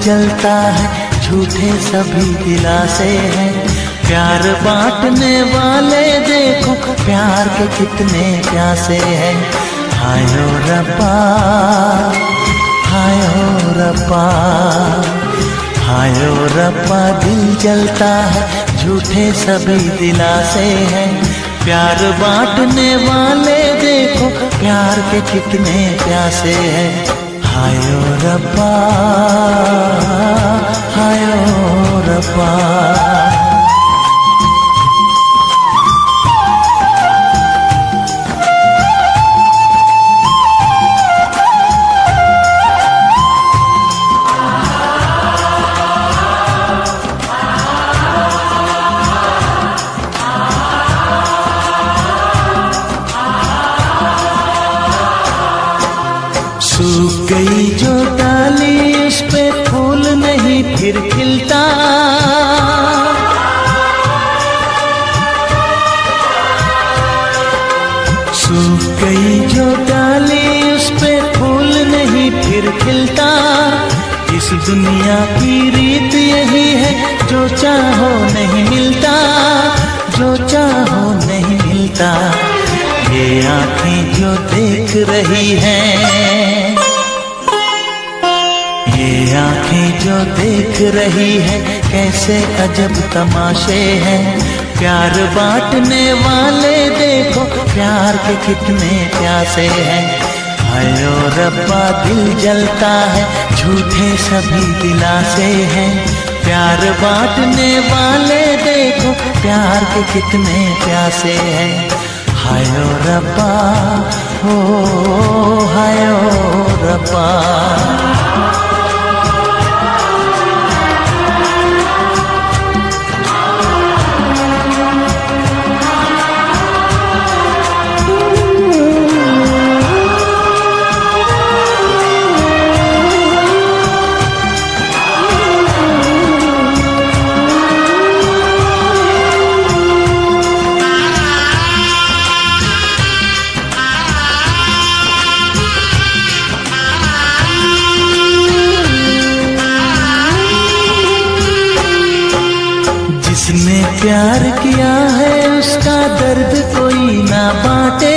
जलता है, झूठे सभी दिलासे हैं। प्यार बांटने वाले देखो, प्यार के कितने प्यासे हैं। हाय ओ रब्बा, हाय ओ रब्बा, हाय ओ रब्बा। दिल जलता है, झूठे सभी दिलासे हैं। प्यार बांटने वाले देखो, प्यार के कितने प्यासे हैं। हाय ओ रब्बा, हाय ओ रब्बा। सूख गई जो डाली, उस पे फूल नहीं फिर खिलता। सूख गई जो डाली, उस पे फूल नहीं फिर खिलता। इस दुनिया की रीत यही है, जो चाहो नहीं मिलता, जो चाहो नहीं मिलता। ये आँखें जो देख रही हैं, ये आँखें जो देख रही है, कैसे अजब तमाशे हैं। प्यार बांटने वाले देखो, प्यार के कितने प्यासे हैं। हाय ओ रब्बा, दिल जलता है, झूठे सभी दिलासे हैं। प्यार बांटने वाले देखो, प्यार के कितने प्यासे हैं। हाय ओ रब्बा, हो हाय ओ रब्बा। जिसने प्यार किया है, उसका दर्द कोई ना बांटे।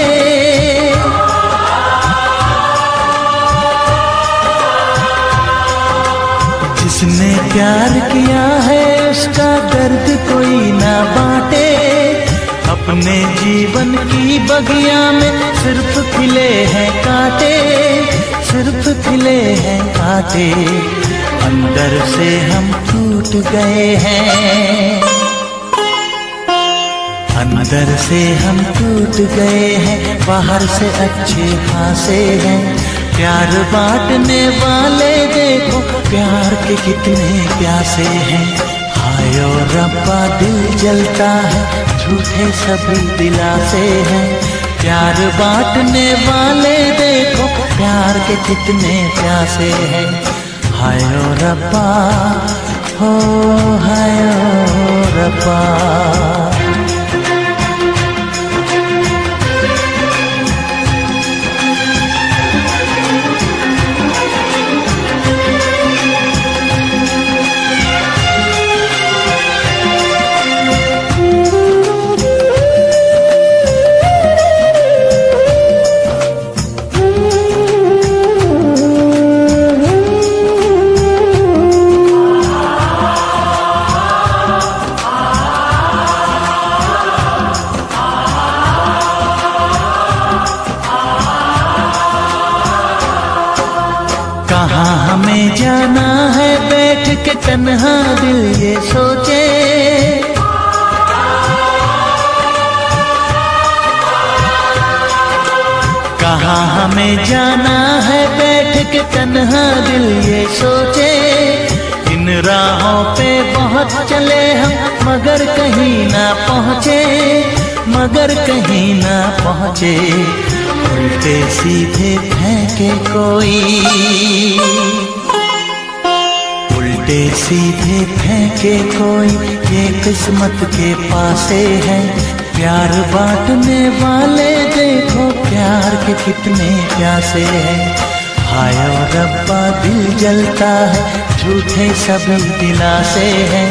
जिसने प्यार किया है, उसका दर्द कोई ना बांटे। अपने जीवन की बगिया में सिर्फ खिले हैं कांटे, सिर्फ खिले हैं कांटे। अंदर से हम टूट गए हैं, अंदर से हम टूट गए हैं। बाहर से अच्छे खासे हैं। प्यार बांटने वाले देखो, प्यार के कितने प्यासे हैं। हाय ओ रब्बा, दिल जलता है, झूठे सभी दिलासे हैं। प्यार बांटने वाले देखो, प्यार के कितने प्यासे हैं। हाय ओ रब्बा, हो हाय ओ रब्बा। कहाँ हमें जाना है, बैठ के तन्हा दिल ये सोचे। कहाँ हमें जाना है, बैठ के तन्हा दिल ये सोचे। इन राहों पे बहुत चले हम, मगर कहीं ना पहुँचे, मगर कहीं ना पहुँचे। उल्टे सीधे फेंके कोई, उल्टे सीधे फेंके कोई, ये किस्मत के पासे है। प्यार बांटने वाले देखो, प्यार के कितने प्यासे हैं। हाय ओ रब्बा दिल जलता है, झूठे सभी दिलासे हैं।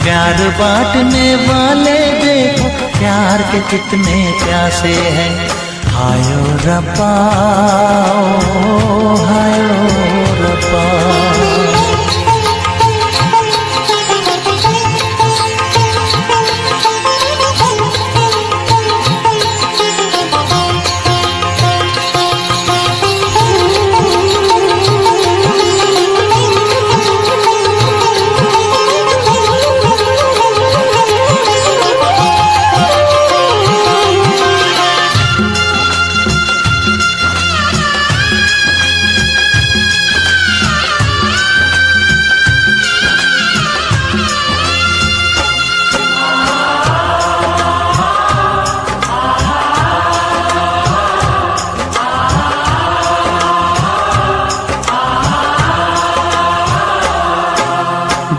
प्यार बांटने वाले देखो, प्यार के कितने प्यासे हैं। हाय ओ रब्बा, ओ हाय ओ रब्बा।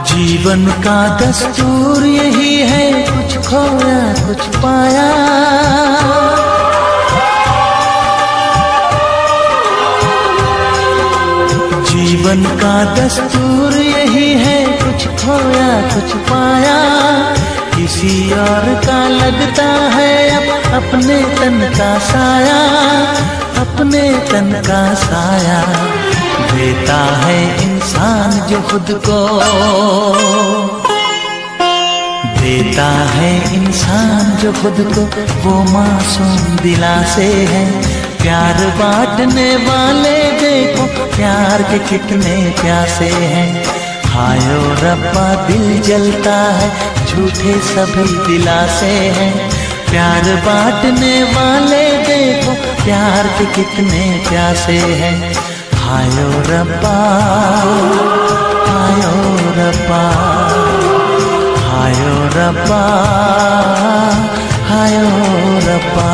जीवन का दस्तूर यही है, कुछ खोया कुछ पाया। जीवन का दस्तूर यही है, कुछ खोया कुछ पाया। किसी और का लगता है अब अपने तन का साया, अपने तन का साया। देता है इंसान जो खुद को, देता है इंसान जो खुद को, वो मासूम दिलासे है। प्यार बांटने वाले देखो, प्यार के कितने प्यासे हैं। हाय ओ रब्बा दिल जलता है, झूठे सभी दिलासे हैं। प्यार बांटने वाले देखो, प्यार के कितने प्यासे हैं। हाय ओ रब्बा, हाय ओ रब्बा, हाय ओ रब्बा, हाय ओ रब्बा,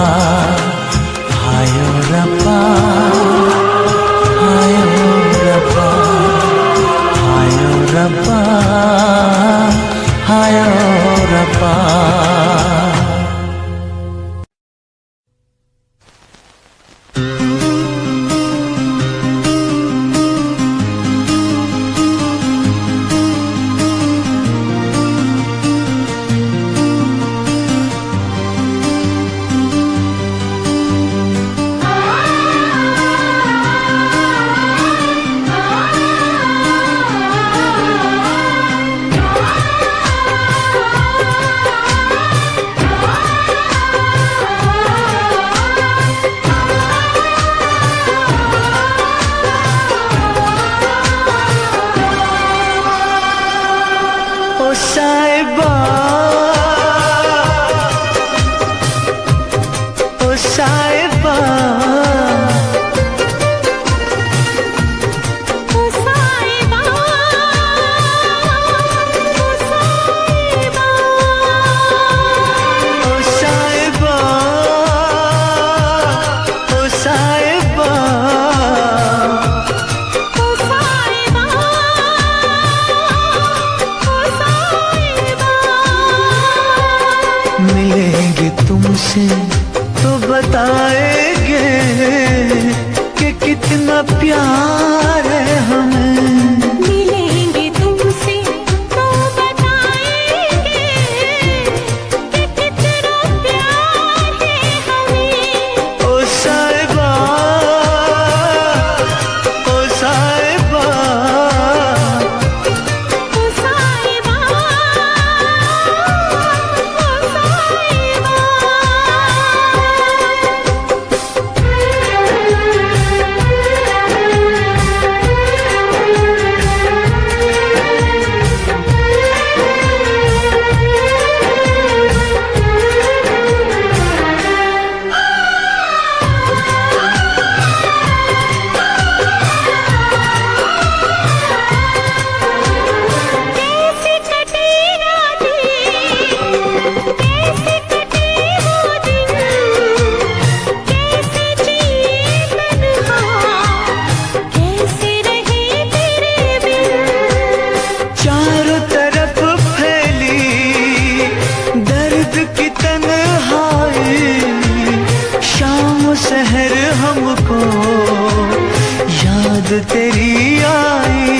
हाय ओ रब्बा, हाय ओ रब्बा, हाय ओ रब्बा, हाय ओ रब्बा। मिलेंगे तुमसे तो बताएंगे कि कितना प्यार है हमें। मिलेंगे तुमसे तो बताएंगे कि कितना प्यार है हमें। ओ साहिबा, ओ साहिबा, ओ साहिबा, ओ साहिबा। कैसे कटे रातें, कैसे कटे वो दिन, कैसे जिए तन्हा, कैसे रहे तेरे बिन। चारों तरफ फैली दर्द की तन्हाई, शाम सहर हमको याद याद तेरी आई।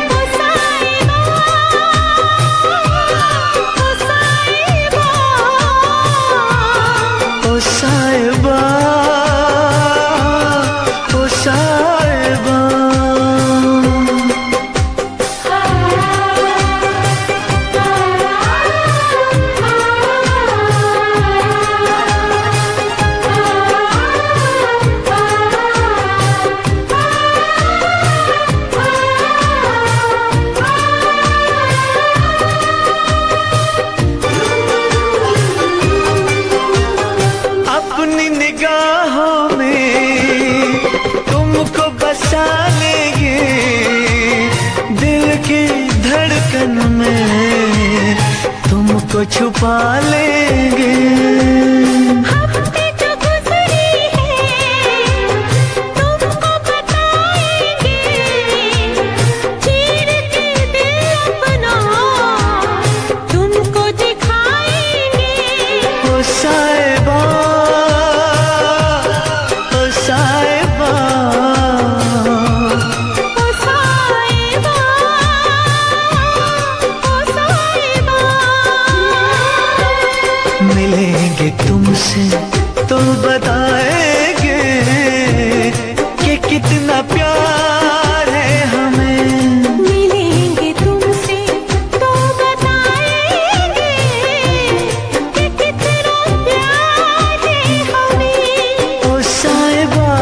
ओ साहिबा, ओ साहिबा, ओ साहिबा, ओ साहिबा। अपनी निगाहों में तुमको बसा लेंगे, दिल की धड़कन में तुमको छुपा लेंगे। हफ्ते जो गुजरी है तुमको बताएंगे, चीर के दिल अपना तुमको दिखाएंगे। ओ साहिबा, ओ साहिबा, ओ साहिबा, ओ साहिबा। मिलेंगे तुमसे तो बताएंगे कि कितना प्यार है हमें। मिलेंगे तुमसे तो बताएंगे कि कितना प्यार है हमें। ओ साहिबा,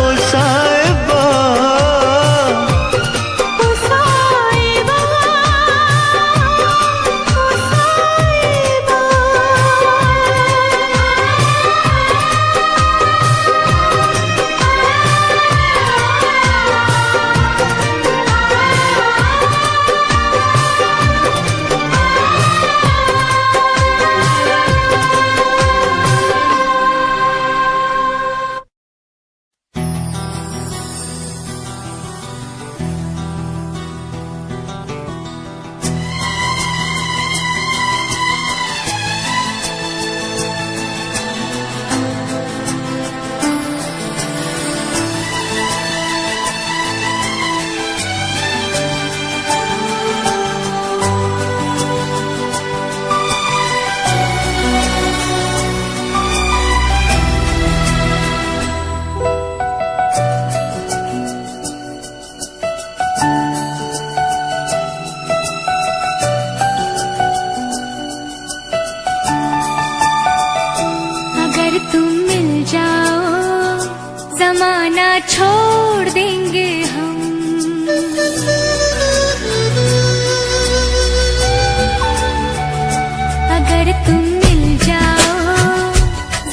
ओ साहिबा, ओ साहिबा, ओ साहिबा। अगर तुम मिल जाओ जमाना छोड़ देंगे हम। अगर तुम मिल जाओ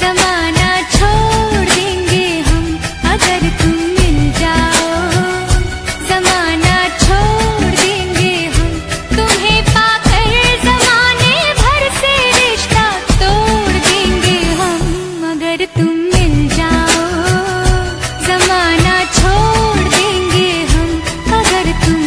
जमाना छोड़ देंगे हम। अगर तुम मिल जाओ जमाना छोड़ देंगे हम। तुम्हें पाकर जमाने भर से रिश्ता तोड़ देंगे हम। अगर तुम मिल जाओ जमाना छोड़ देंगे हम। अगर तुम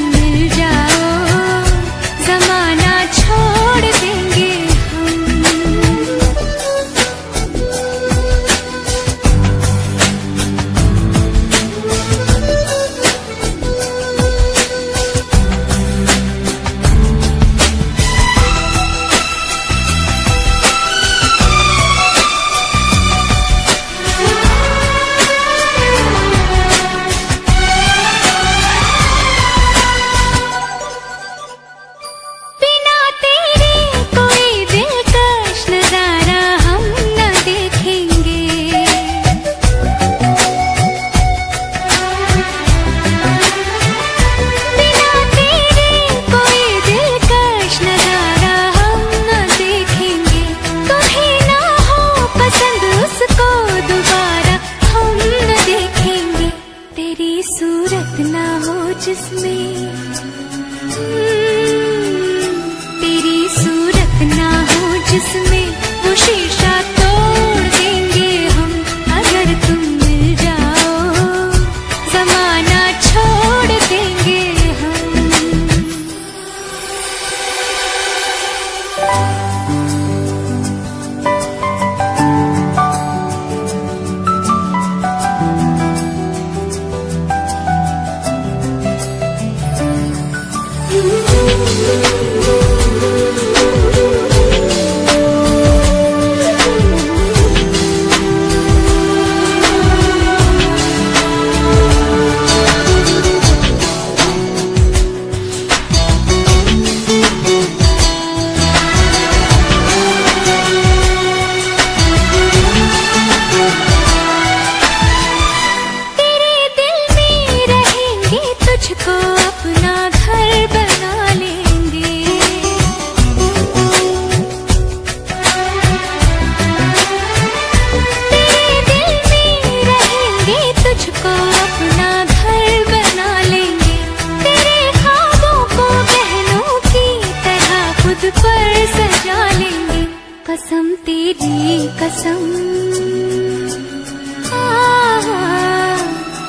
कसम,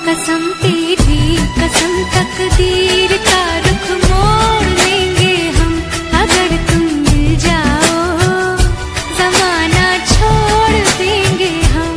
कसम तेरी कसम, तकदीर का रुख मोड़ लेंगे हम अगर तुम मिल जाओ, जमाना छोड़ देंगे हम।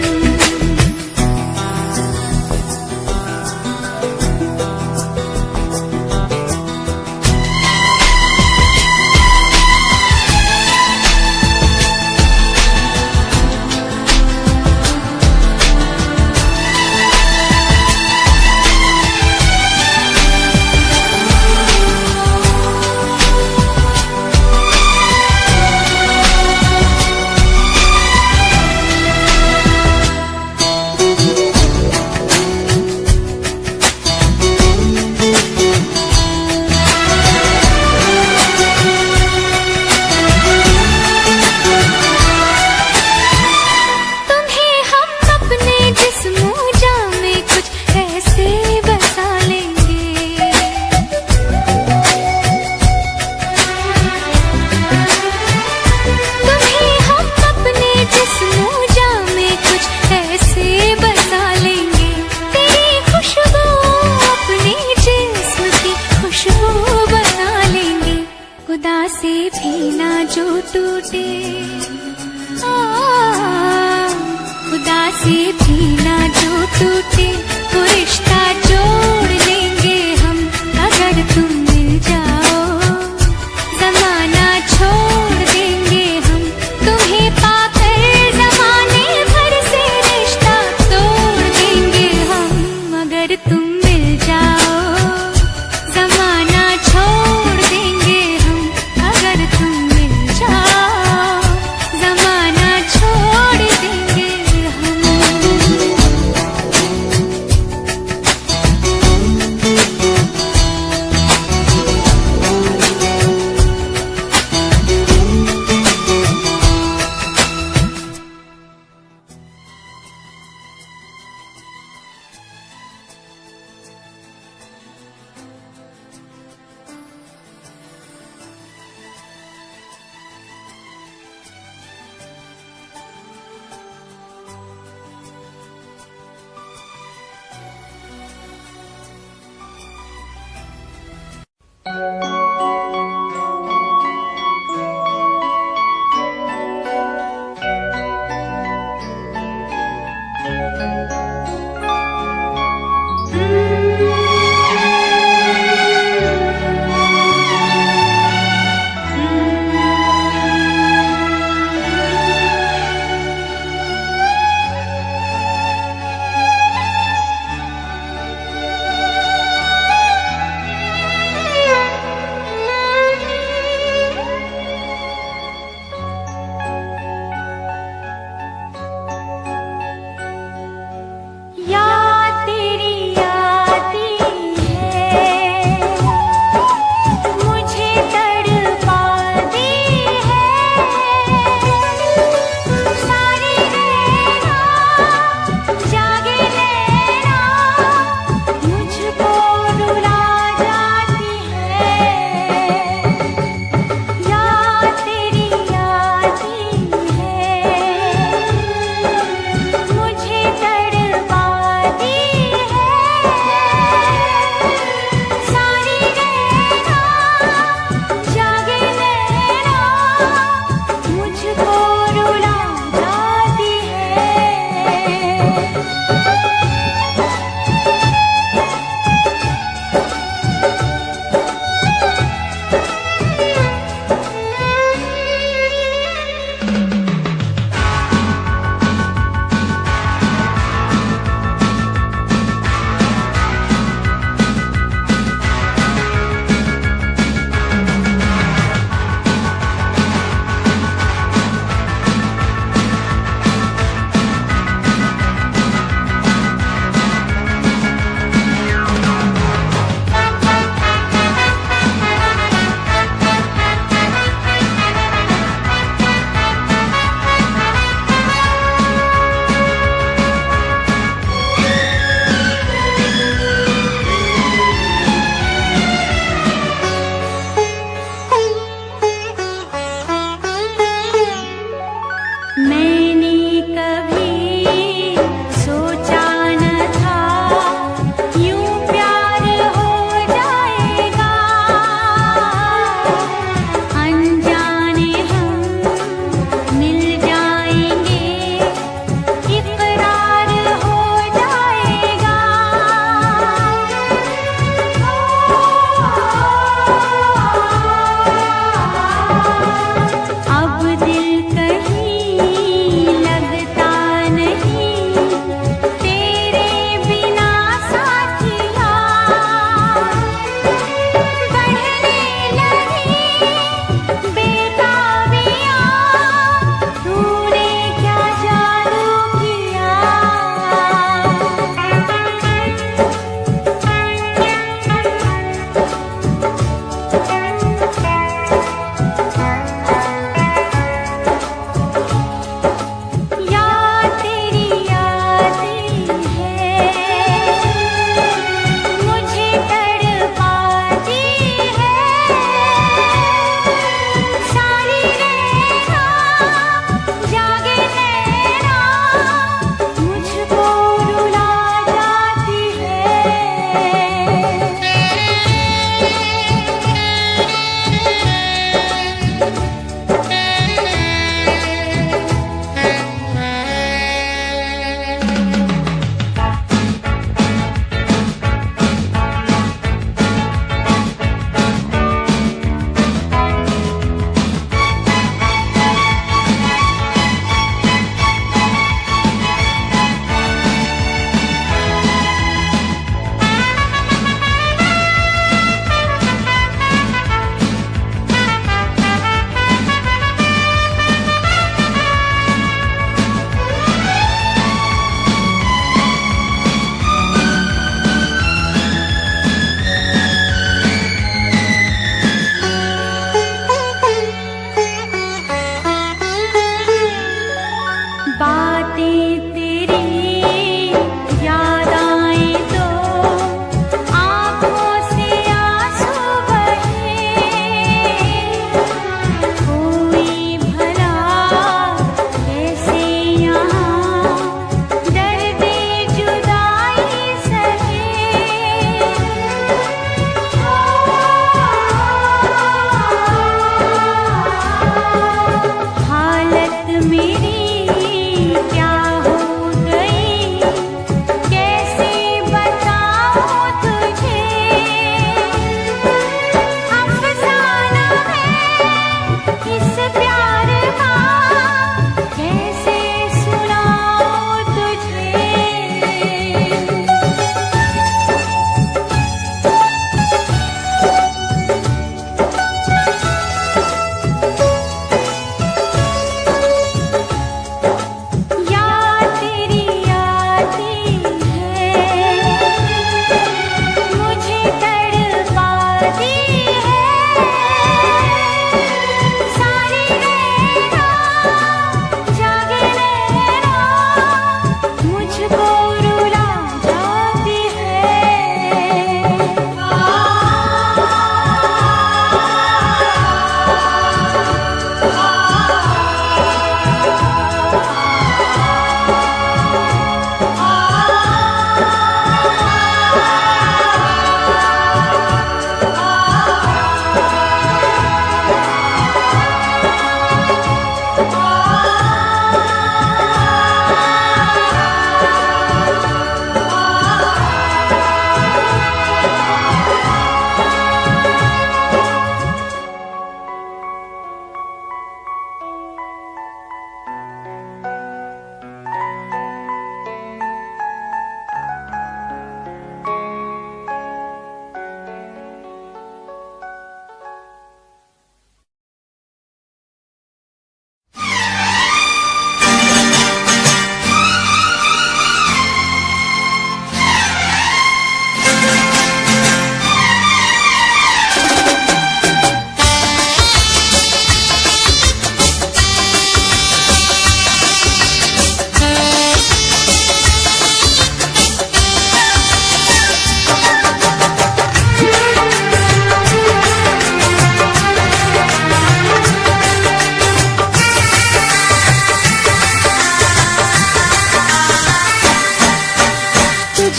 खुदा से भी ना जो टूटे, खुदा से भी ना जो टूटे, वो रिश्ता जोड़ लेंगे हम अगर तुम मिल जाओ, जमाना छोड़ देंगे हम तुम्हें पाकर, जमाने भर से रिश्ता तोड़ देंगे हम अगर तुम मिल जाओ, जमाना छोड़ देंगे हम अगर तुम मिल जाओ, जमाना छोड़ देंगे हम।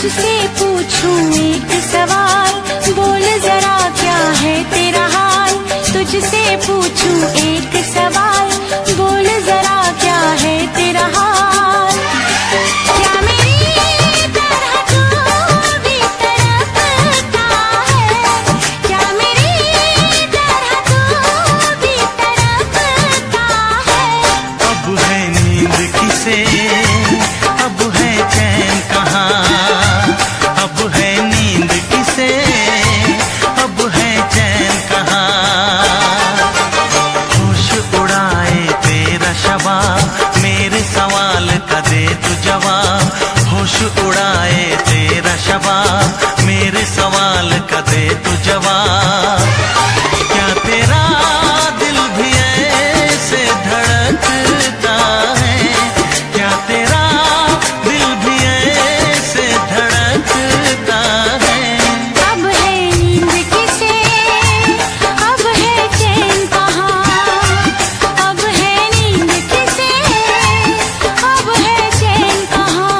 तुझसे पूछूं एक सवाल, बोल जरा क्या है तेरा हाल। तुझसे पूछूं एक सवाल, बोल जरा क्या है तेरा हाल। क्या मेरी तरह तू भी तड़पता है, क्या मेरी तरह तू भी तड़पता है। अब है नींद किसे, अब है चैन कहाँ। अब है नींद किसे, अब है चैन कहाँ। होश उड़ाए तेरा शबाब, मेरे सवाल का दे तू जवाब। होश उड़ाए तेरा शबाब, मेरे सवाल का दे तू जवाब। क्या तेरा दिल भी ऐसे धड़कता है, क्या तेरा दिल भी ऐसे धड़कता है। अब है नींद किसे, अब है चैन कहाँ। अब है नींद किसे, अब है चैन कहाँ।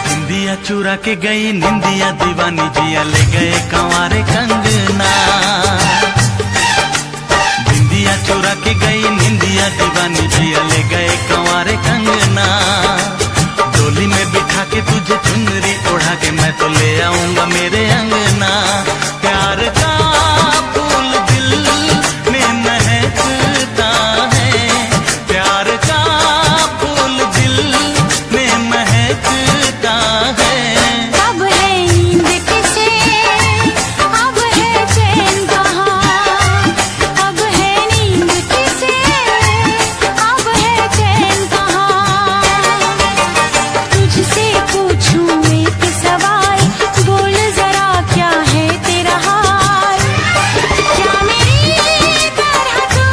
निंदिया चुरा के गई निंदिया दीवानी, जिया ले गए कंवारे कंगना। निंदिया चुरा के गई निंदिया दीवानी, जिया ले गए कंवारे कंगना। डोली में बिठा के तुझे चुनरी ओढ़ा के मैं तो ले आऊंगा मेरे अंगना। प्यार का फूल दिल में महकता है, प्यार का फूल दिल में महकता है। अब है नींद किसे, अब है चैन कहाँ। अब है नींद किसे, अब है चैन कहाँ। तुझसे पूछूं एक सवाल, बोल जरा क्या है तेरा हाल। क्या मेरी तरह तू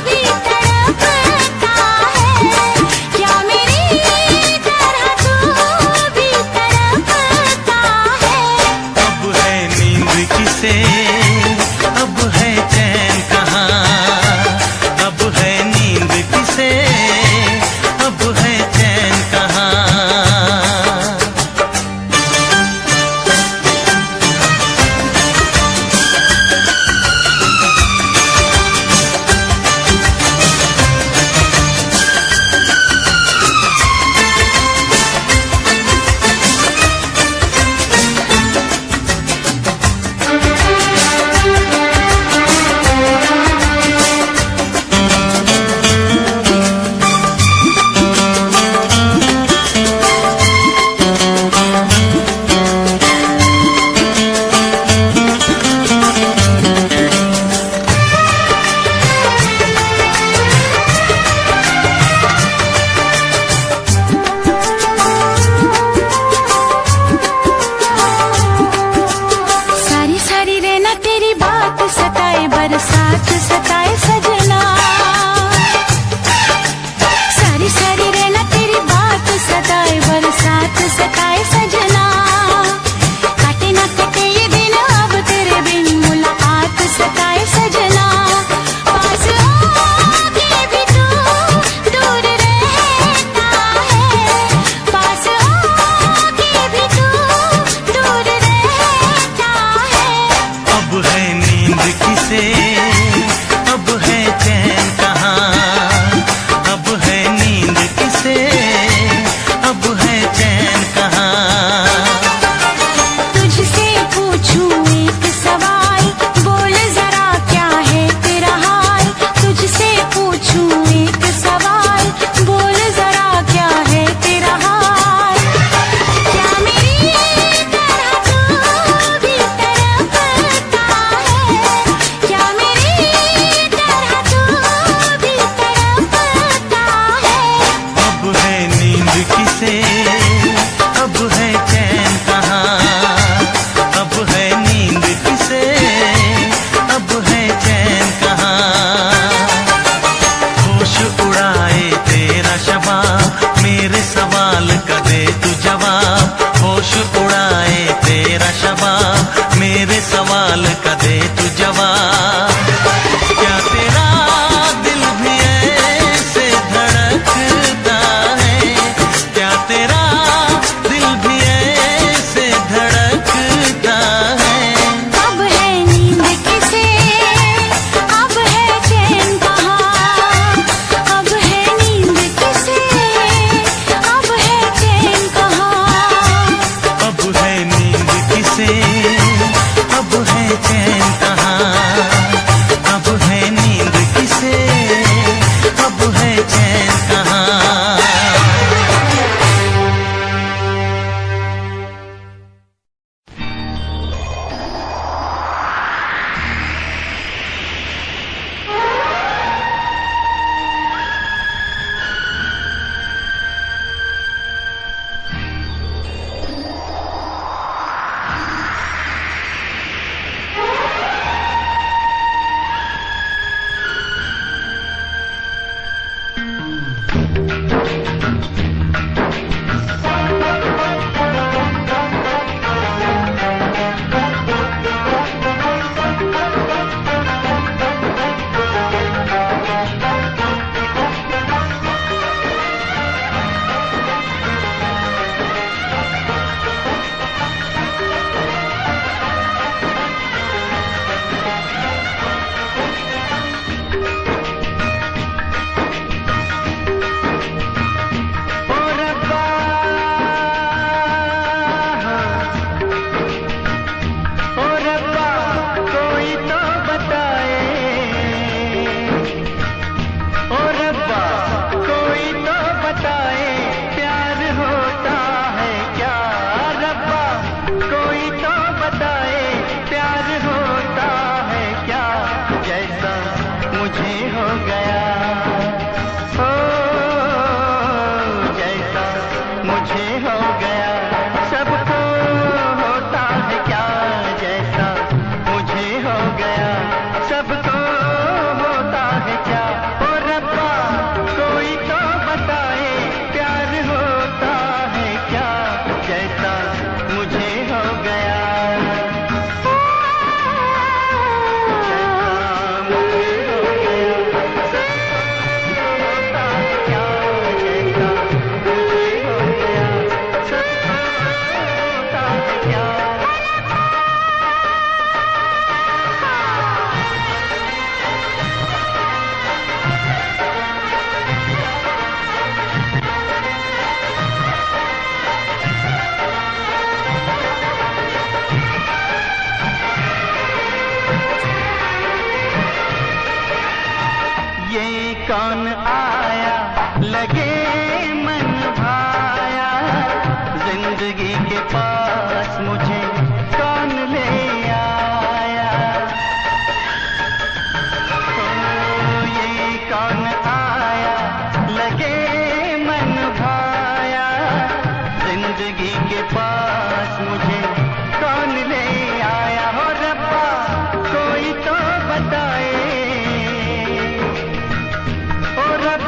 भी तड़पता है, क्या मेरी तरह तू भी तड़पता है। अब है नींद किसे, अब है चैन कहाँ। अब है नींद किसे, अब है चैन कहाँ। सारी सारी रहना तेरी बात सताए, बरसात सताए सजना। सारी सारी रहना तेरी बात सताए, बरसात सताए सजना। काटे ना कटे ये दिन अब तेरे बिन, मुलाकात सताए सजना। पास आके भी तू दूर रहता है, पास आके भी तू दूर रहता है। अब है नींद किसे, अब है चैन कहाँ। अब है नींद किसे, अब है चैन कहाँ। तुझसे पूछूं एक सवाल, बोल जरा क्या है तेरा हाल। तुझसे पूछूं एक सवाल, बोल जरा क्या है तेरा हाल। क्या मेरी तरह तू भी तड़पता है, क्या मेरी तरह कहाँ, अब है नींद किसे, अब है चैन कहाँ। कौन आया लगे मन भाया, जिंदगी के पास मुझे कौन ले आया। ओ ये कौन आया लगे मन भाया, जिंदगी के पास मुझे कौन ले आया। हो रब्बा कोई तो बताए, ओ रब्बा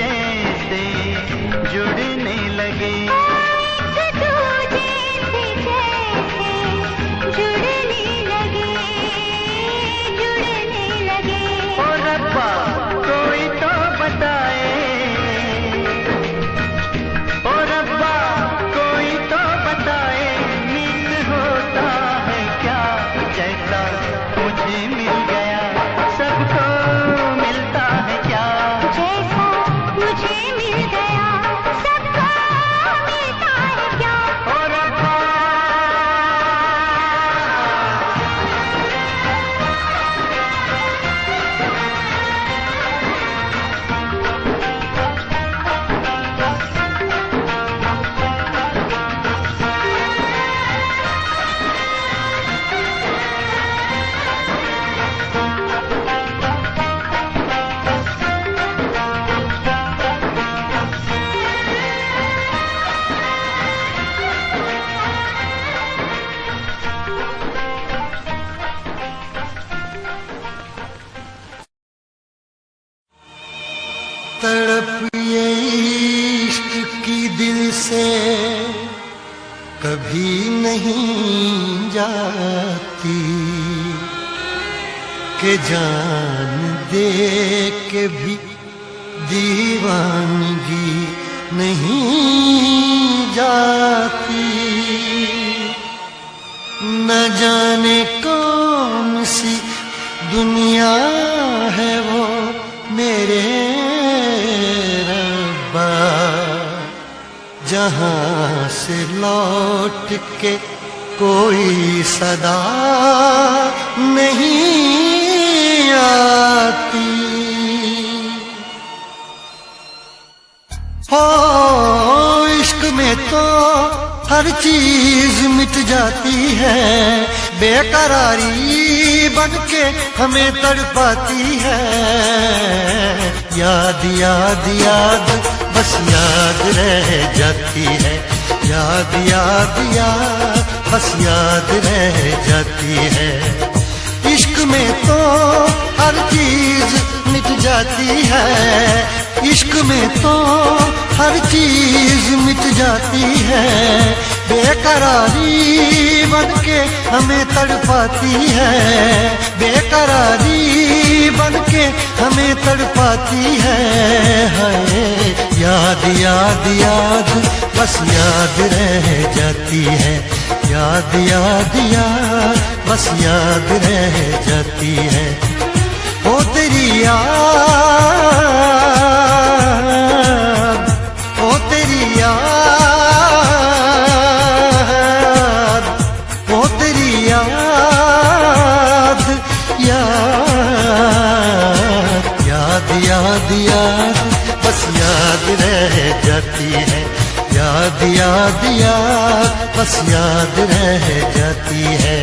जैसे जुड़ने लगे। एक दूजे से जैसे जुड़ने लगे, जुड़ने लगे। ओ रब्बा कोई तो बताए, ओ रब्बा कोई तो बताए, मीत होता है क्या जैसा मुझे मिल गया, सबको मिलता है क्या जैसा मुझे मिल गया, सबको मिलता है क्या। ओ रब्बा। तड़प ये इश्क की दिल से कभी नहीं जाती, के जान दे के भी दीवानगी नहीं जाती। न जाने कौन सी दुनिया है वो मेरे रब्बा, जहां से लौट के कोई सदा नहीं आती। हो इश्क में तो हर चीज मिट जाती है, बेकरारी बनके हमें तड़पाती है। याद याद याद बस याद रह जाती है, याद याद याद बस याद रह जाती है। इश्क में तो हर चीज मिट जाती है, इश्क में तो हर चीज मिट जाती है, बेकरारी बनके हमें तड़पाती है, बेकरारी बनके हमें तड़पाती है। हाय याद याद याद बस याद रह जाती है, याद याद याद बस याद रह जाती है। ओ तेरी याद, ओ तेरी याद, ओ तेरी याद, याद याद याद याद बस याद रह जाती है, याद याद याद बस याद रह जाती है।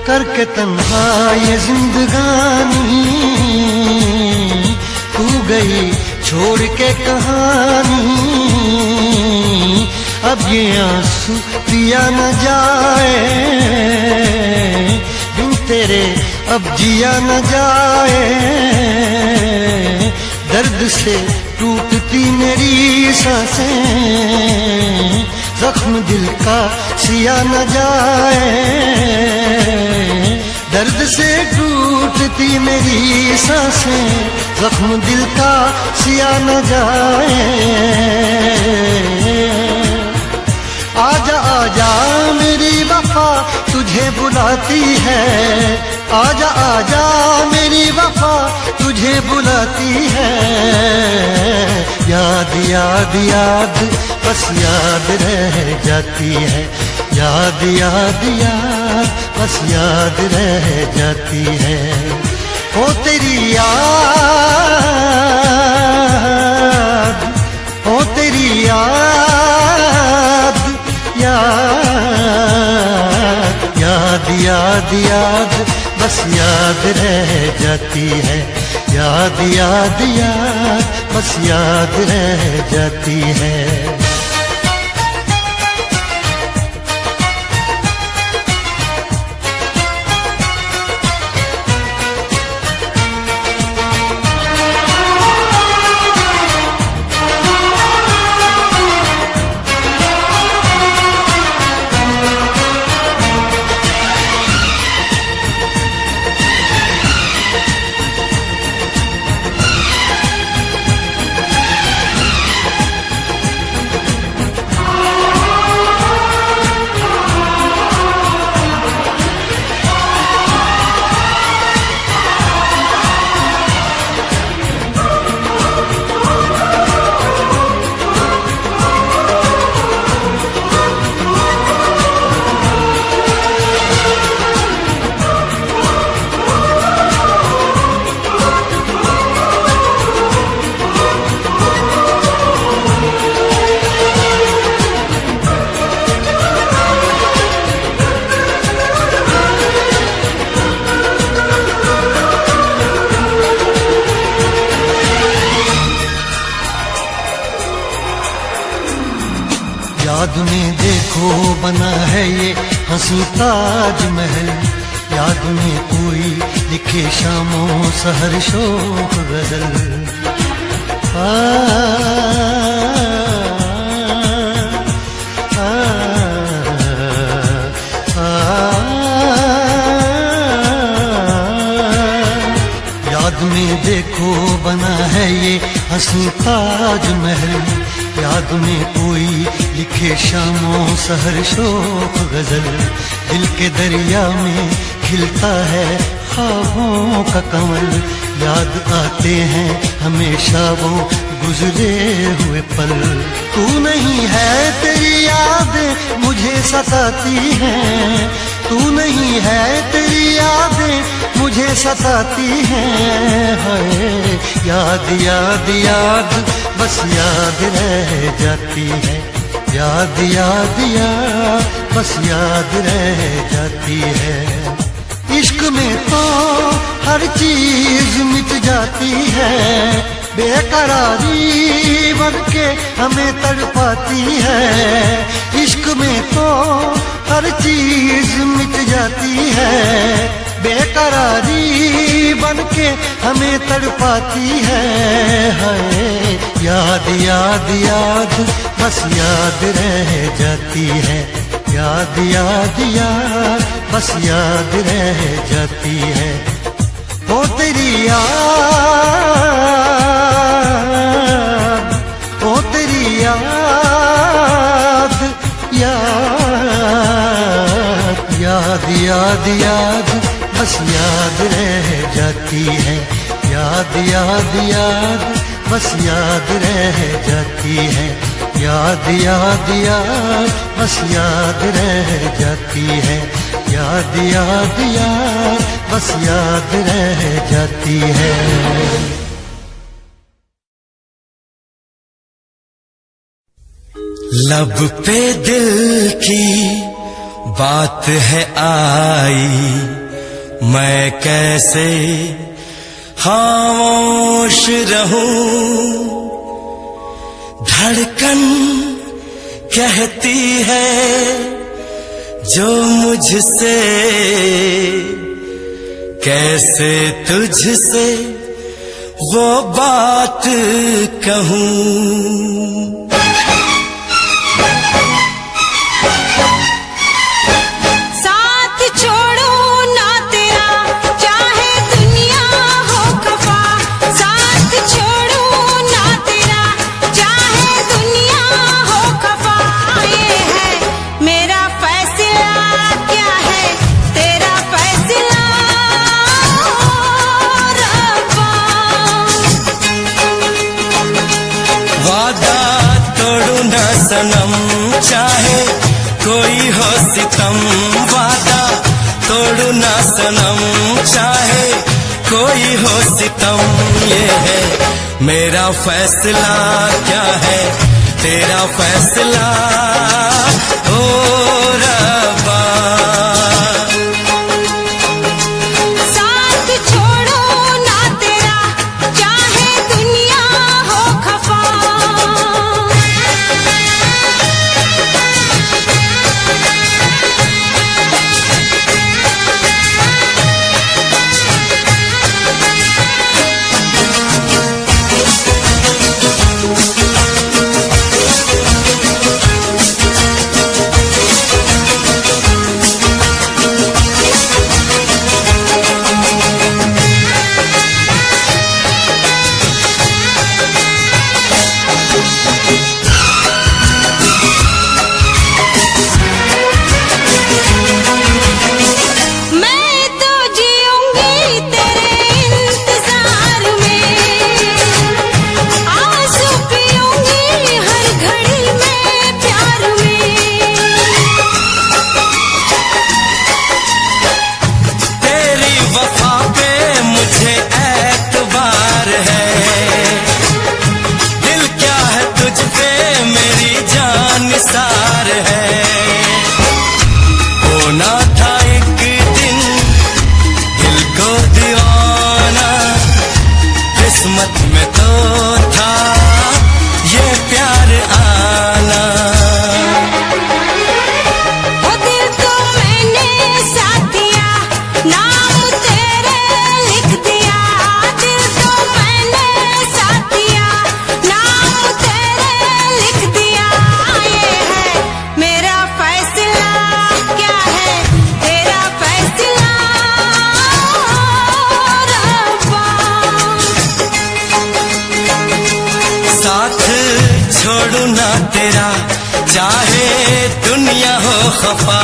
करके तन्हा ये जिंदगानी, तू गई छोड़ के कहानी। अब ये आंसू पिया न जाए, बिन तेरे अब जिया न जाए। दर्द से टूटती मेरी सांसें, जख्म दिल का सिया न जाए। दर्द से टूटती मेरी सांसें, जख्म दिल का सिया न जाए। आजा आजा मेरी वफा तुझे बुलाती है, आजा आजा मेरी वफा तुझे बुलाती है। याद याद याद बस याद रह जाती है। याद याद याद बस याद रह जाती है। ओ तेरी याद, ओ तेरी याद, याद याद याद याद बस याद रह जाती है। याद याद याद बस याद रह जाती है। याद में देखो बना है ये हंसी ताजमहल। याद में कोई लिखे शामों सहर शोक गजल। याद में देखो बना है ये हंसी ताजमहल। याद में कोई लिखे शामों सहर शोक गजल। दिल के दरिया में खिलता है ख्वाबों का कमल। याद आते हैं हमेशा वो गुजरे हुए पल। तू नहीं है तेरी यादें मुझे सताती हैं। तू नहीं है तेरी यादें मुझे सताती हैं। हाय याद याद याद बस याद रह जाती है। याद याद याद बस याद रह जाती है। इश्क में तो हर चीज मिट जाती है। बेकरारी बनके हमें तड़पाती है। इश्क में तो हर चीज मिट जाती है। बेकरारी बनके हमें तड़पाती है। हाय याद याद याद बस याद रह जाती है। याद याद याद बस याद रह जाती है। ओ तेरी याद, ओ तेरी याद, याद याद याद याद बस याद रह जाती है। याद याद याद बस याद रह जाती है। याद याद याद बस याद रह जाती है। याद याद याद बस याद रह जाती है। लब पे दिल की बात है आई, मैं कैसे खामोश रहूं। धड़कन कहती है जो मुझसे, कैसे तुझसे वो बात कहूं। कोई हो सितम, वादा तोड़ू ना सनम, चाहे कोई हो सितम। ये है मेरा फैसला, क्या है तेरा फैसला ओ रब्बा। साथ छोड़ो ना तेरा, चाहे दुनिया हो खफा। किस्मत में तो था ये प्यार आना। वो दिल तो मैंने साथ दिया, नाम तेरे लिख दिया। दिल तो मैंने साथ दिया, नाम तेरे लिख दिया। ये है मेरा फैसला, क्या है तेरा फैसला रब्बा। साथ छोड़ू ना तेरा, चाहे दुनिया हो खफा।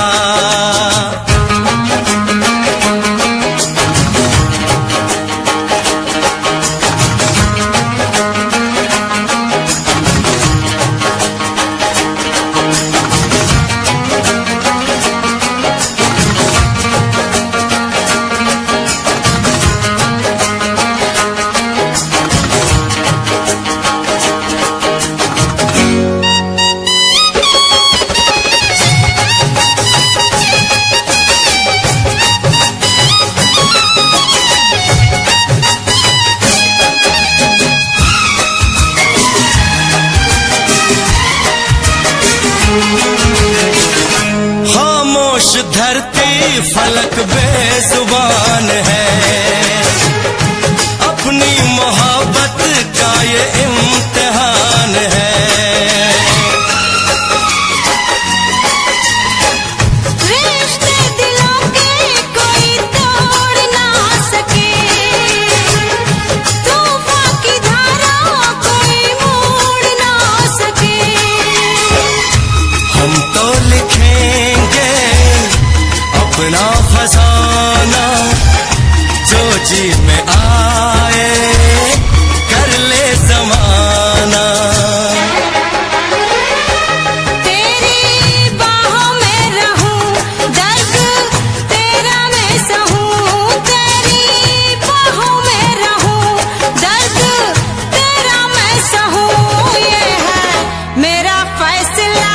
खामोश धरती फलक बेजुबान है, अपनी मोहब्बत का ये इम्तिहान है। रिश्ते दिलों के कोई तोड़ ना सके, तूफान की धारा कोई मोड़ ना सके। हम तो लिखेंगे अपना फसाना, जो जी में आए कर ले जमाना। तेरी बाहों में रहूं, दर्द तेरा मैं सहूं। तेरी बाहों में रहूं, दर्द तेरा मैं सहूं। ये है मेरा फैसला,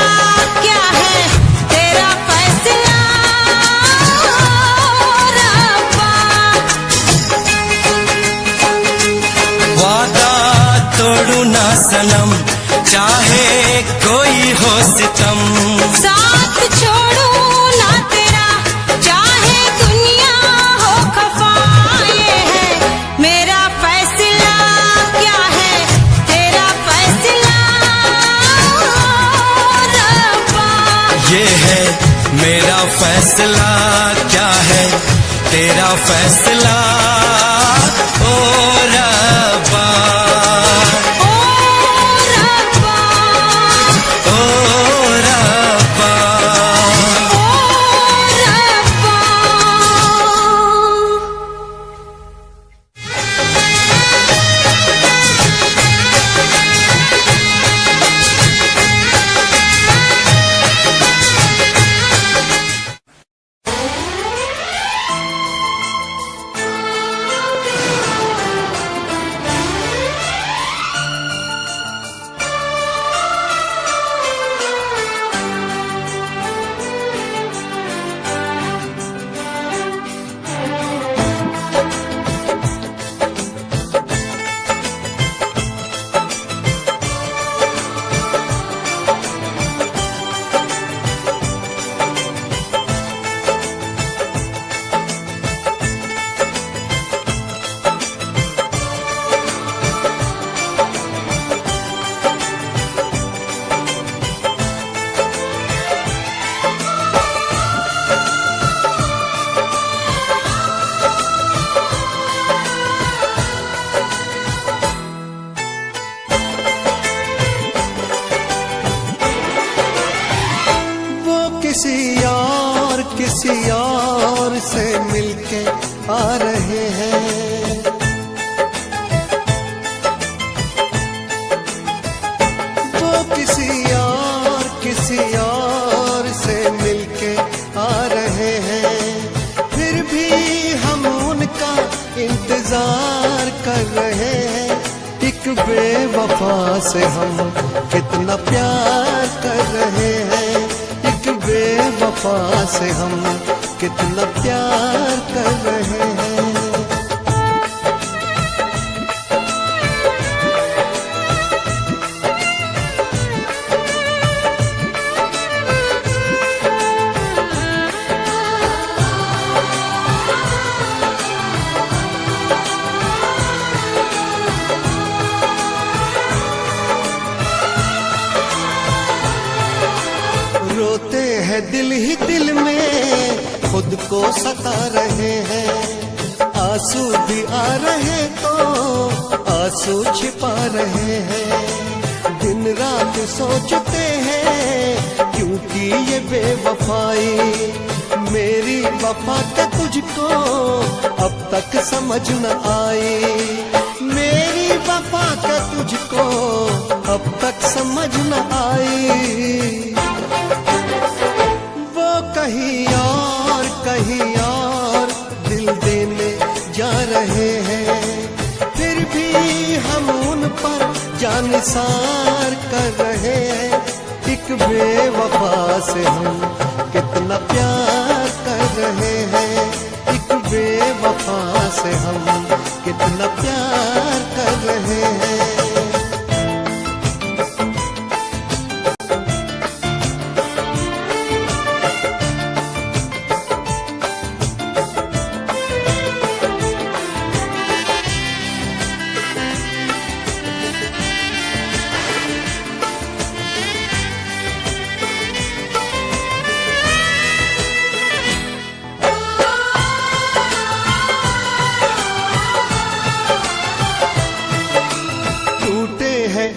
क्या है तेरा फैसला रब्बा। वादा तोड़ू ना सनम, चाहे कोई हो सितम। साथ छोड़ू ना तेरा, चाहे दुनिया हो खफा। ये है मेरा फैसला, क्या है तेरा फैसला रब्बा। ये है मेरा फैसला, क्या है तेरा फैसला ओ रब्बा। ओ रब्बा, ओ रब्बा। ओ रब्बा। किसी और से मिलके आ रहे हैं। वो किसी और से मिलके आ रहे हैं, फिर भी हम उनका इंतजार कर रहे हैं। एक बेवफा से हम कितना प्यार कर रहे हैं, एक बेवफा से हम कितना प्यार कर रहे हैं। रोते हैं दिल ही दिल में, खुद को सता रहे हैं। आंसू भी आ रहे तो आंसू छिपा रहे हैं। दिन रात सोचते हैं क्योंकि ये बेवफाई, मेरी वफा का तुझको अब तक समझ न आई। मेरी वफा का तुझको अब तक समझ न आई। वो कहीं और दिल देने जा रहे हैं, फिर भी हम उन पर जानिसार कर रहे हैं। एक बेवफा से हम कितना प्यार कर रहे हैं, एक बेवफा से हम कितना प्यार कर रहे हैं।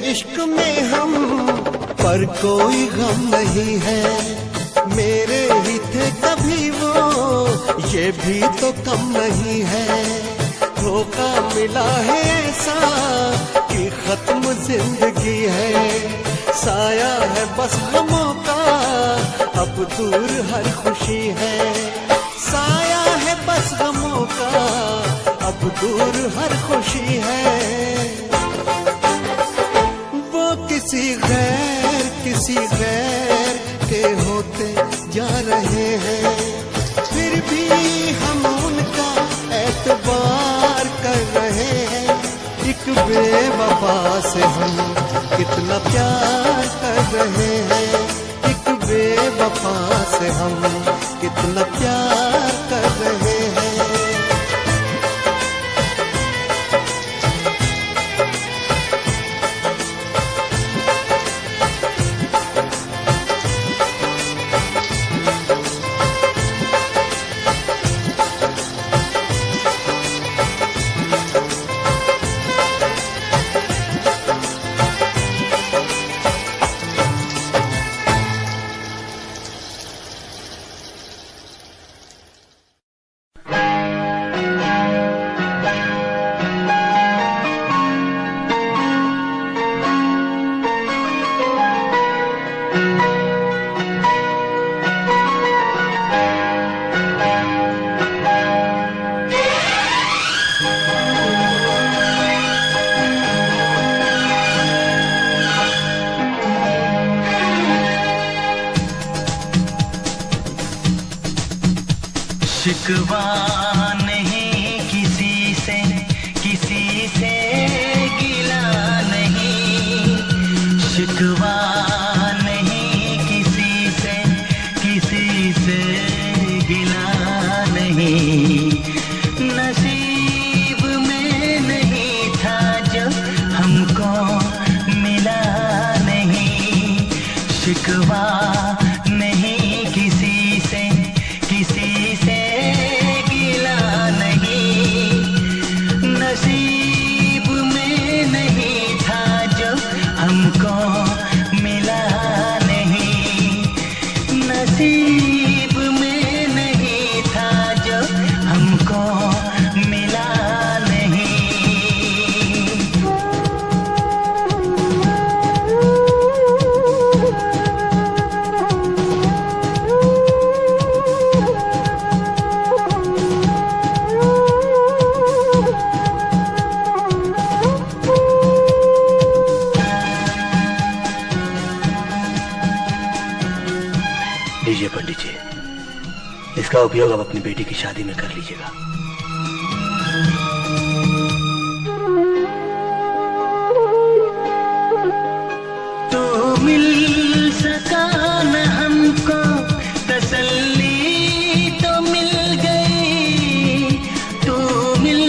इश्क में हम पर कोई गम नहीं है, मेरे ही थे कभी वो ये भी तो कम नहीं है। धोखा मिला है ऐसा कि खत्म जिंदगी है, साया है बस गमों का अब दूर हर खुशी है। साया है बस गमों का अब दूर हर खुशी है। किसी गैर के होते जा रहे हैं, फिर भी हम उनका एतबार कर रहे हैं। एक बेवफा से हम कितना प्यार कर रहे हैं, एक बेवफा से हम कितना प्यार कर रहे हैं। शिकवा नहीं किसी से गिला नहीं, शिकवा नहीं किसी से गिला नहीं। नसीब में नहीं था जो हमको मिला नहीं। शिकवा नहीं किसी से गिला नहीं। नसीब में नहीं था जो हमको मिला नहीं। नसीब में नहीं था जो हमको मिला नहीं। लीजिए पंडित जी, इसका उपयोग आप अपनी बेटी की शादी में कर लीजिएगा। तो मिल सका न हमको तसल्ली तो मिल गई, तो मिल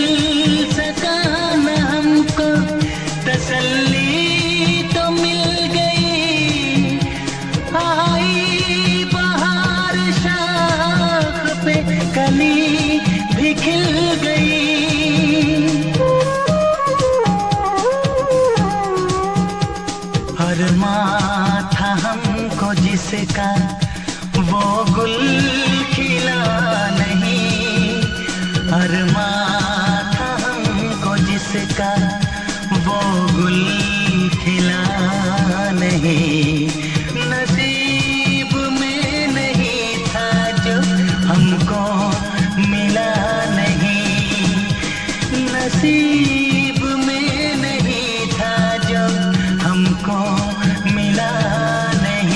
सका न हमको तसल्ली तो मिल गई। आई बहार शाख पे कली भी खिल गई। अरमां था हमको जिसका वो गुल खिला नहीं। अरमां था हमको जिसका वो गुल खिला नहीं। नसीब में नहीं था जो हमको मिला नहीं। नसीब में नहीं था जो हमको मिला नहीं।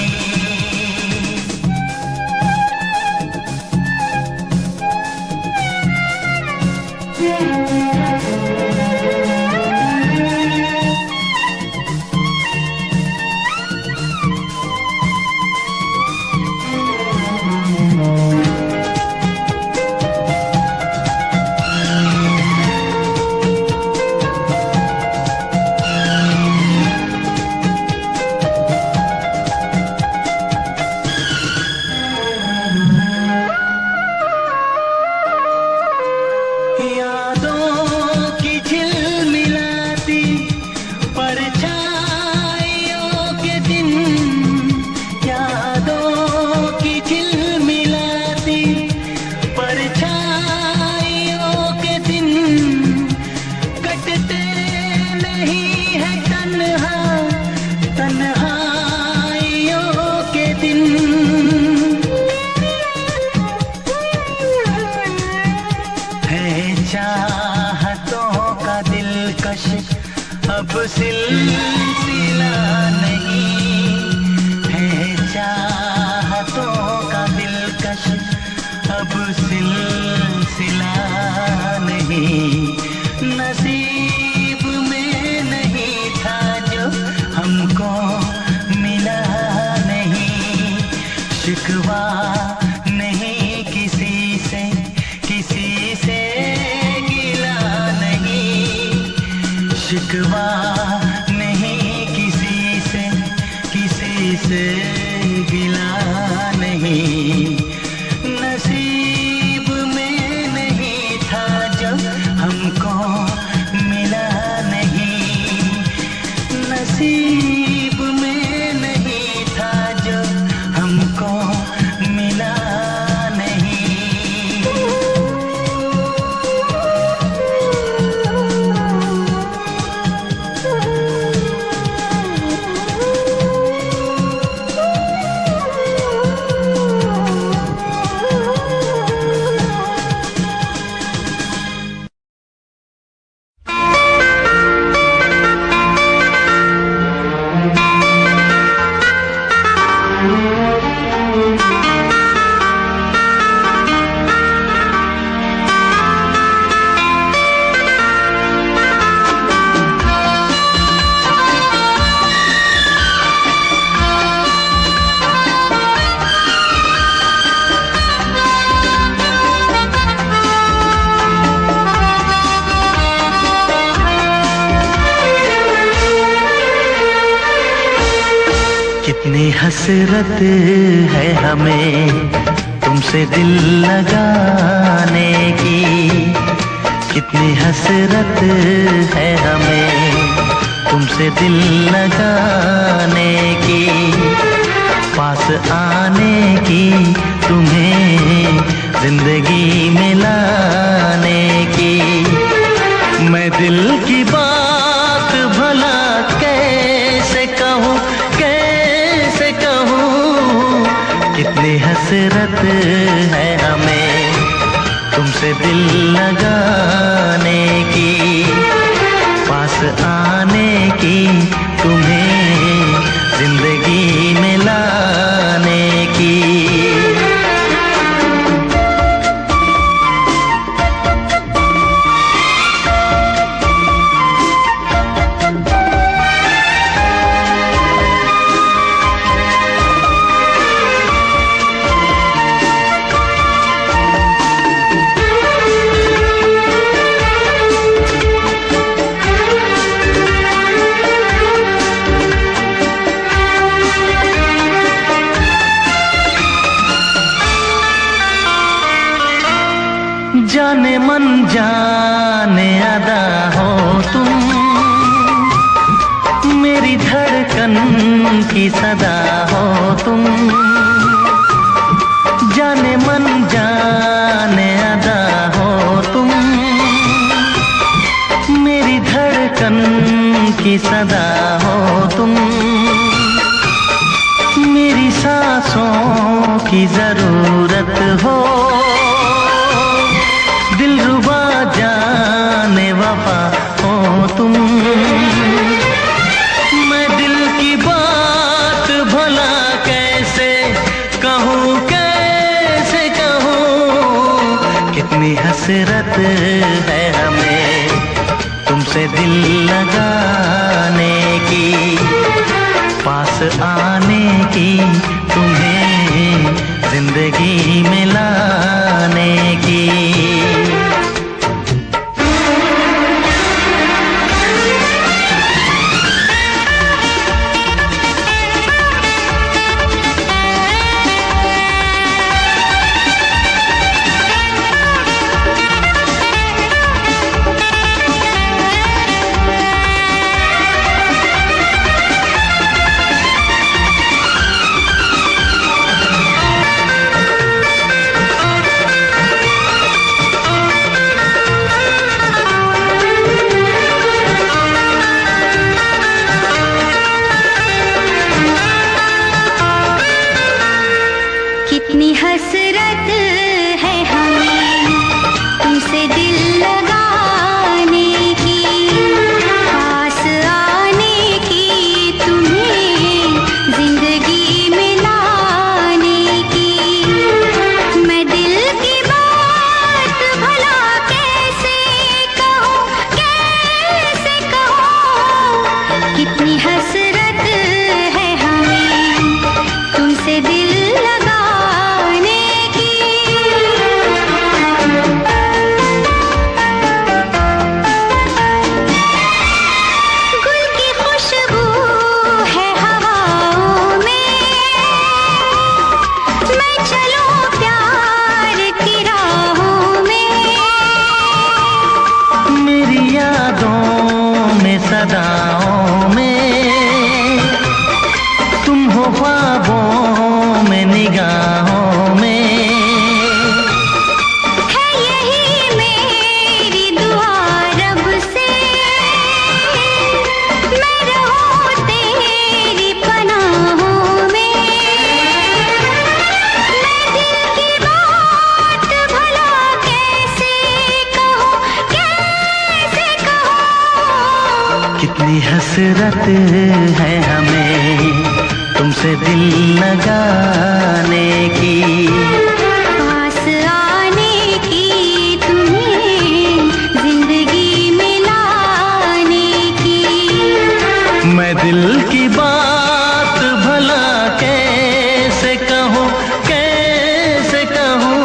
यादों की झिलमिलाती परछाइयों के दिन, यादों की झिलमिलाती परछाइयों के दिन कटते नहीं है तन्हा तन्हाइयों के दिन। चाहतों का दिलकश अब सिलसिला नहीं है। चाहतों का दिलकश अब सिलसिला नहीं। नसीब में नहीं था जो हमको मिला नहीं। शिकवा नहीं किसी से, किसी से शिकवा नहीं किसी से, किसी से गिला नहीं। नसीब में नहीं था जो हमको मिला नहीं। नसीब में नहीं था जो हमको मिला नहीं। कितनी हसरत है हमें तुमसे दिल लगाने की, कितनी हसरत है हमें तुमसे दिल लगाने की। पास आने की, तुम्हें जिंदगी में लाने की। मैं दिल की बात भला कैसे कहूँ, कैसे कहूँ, कितनी हसरत है हमें तुमसे दिल लगाने की, पास आने की, तुम्हें जिंदगी में लाने की। जाने मन जाने अदा हो तुम, मेरी धड़कन की सदा हो तुम। जाने मन जाने अदा हो तुम, मेरी धड़कन की सदा हो तुम। मेरी सांसों की जरूरत हो, दिलरुबा जाने वफा हो तुम। मैं दिल की बात भला कैसे कहूँ, कैसे कहूँ, कितनी हसरत है हमें तुमसे दिल लगाने की, पास आने की, तुम्हें जिंदगी में लाने की। कितनी हसरत है हमें तुमसे दिल लगाने की, पास आने की, तुम्हें जिंदगी में लाने की। मैं दिल की बात भला कैसे कहूँ, कैसे कहूँ, कितनी हसरत है हमें तुमसे दिल सदाओं में, तुम हो ख्वाबों में, निगाहों में। है यही मेरी दुआ रब से, मैं रहूं तेरी पनाहों में। मैं दिल की बात भला कैसे कहूँ, कैसे कहूँ, कितनी हसरत है हमें तुमसे दिल लगाने की, पास आने की, तुम्हें जिंदगी में लाने की। मैं दिल की बात भला कैसे कहूँ, कैसे कहूँ।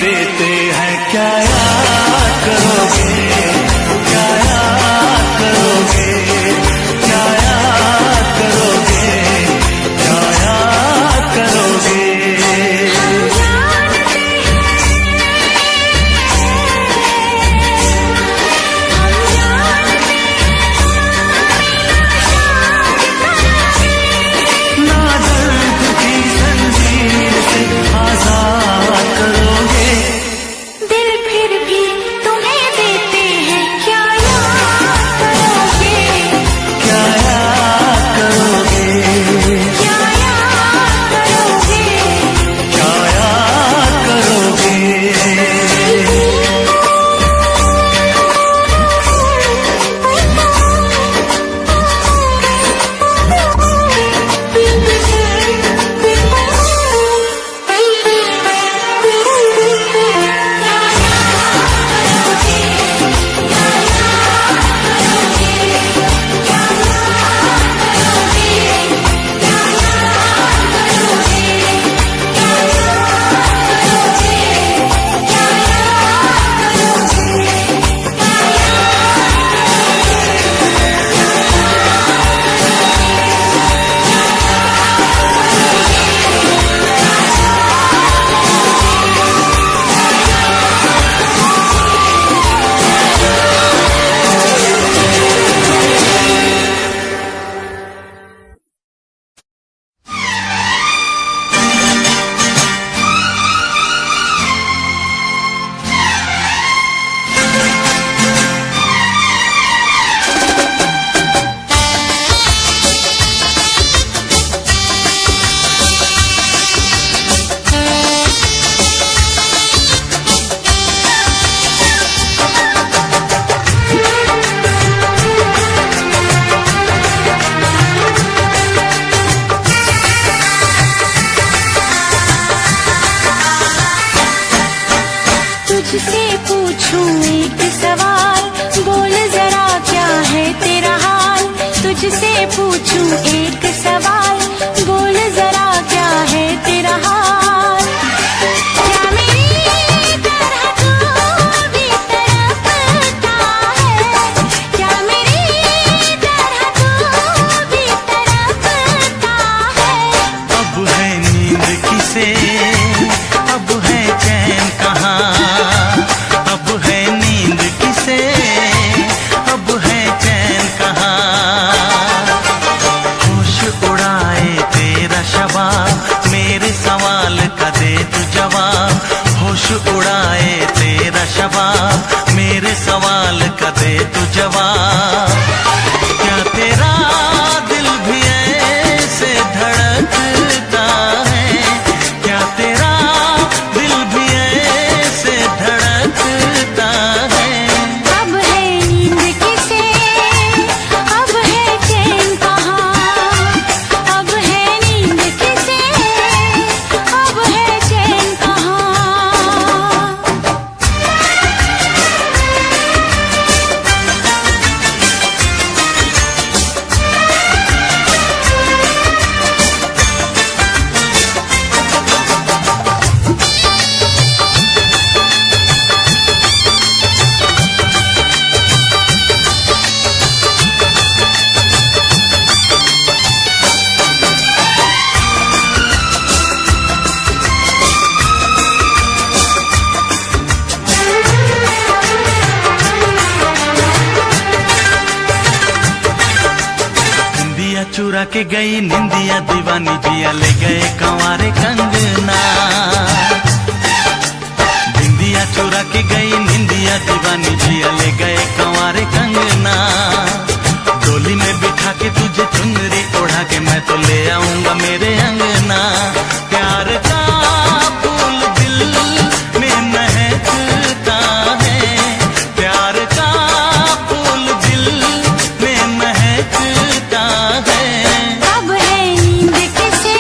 देते हैं क्या याद करोगे, क्या याद करोगे, क्या याद करोगे, क्या याद करोगे। तुझसे पूछूं एक सवाल, बोल जरा क्या है तेरा हाल। तुझसे पूछूं एक सवाल, बोल जरा क्या है तेरा हाल। क्या मेरी तरह तू भी तड़पता है, क्या मेरी तरह तू भी तड़पता है। अब है नींद किसे, अब है चैन कहाँ, अब है नींद किसे, अब है चैन कहाँ। होश उड़ाए तेरा शबाब, मेरे सवाल का दे तू जवाब। होश उड़ाए तेरा शबाब, मेरे सवाल का दे तू जवाब। क्या तेरा दिल भी ऐसे धड़कता है, क्या तेरा दिल भी ऐसे धड़कता है। अब है नींद किसे, अब है चैन कहाँ। अब है नींद किसे, अब है चैन कहाँ। निंदिया चुरा के गई निंदिया दीवानी, जिया ले गए कंवारे कंगना। निंदिया चुरा के गई निंदिया दीवानी, जिया ले गए कंवारे कंगना। डोली में बिठा के तुझे चुनरी ओढ़ा के मैं तो ले आऊंगा मेरे अंगना। प्यार का फूल दिल में महकता है, प्यार का फूल दिल में महकता है। अब है नींद किसे,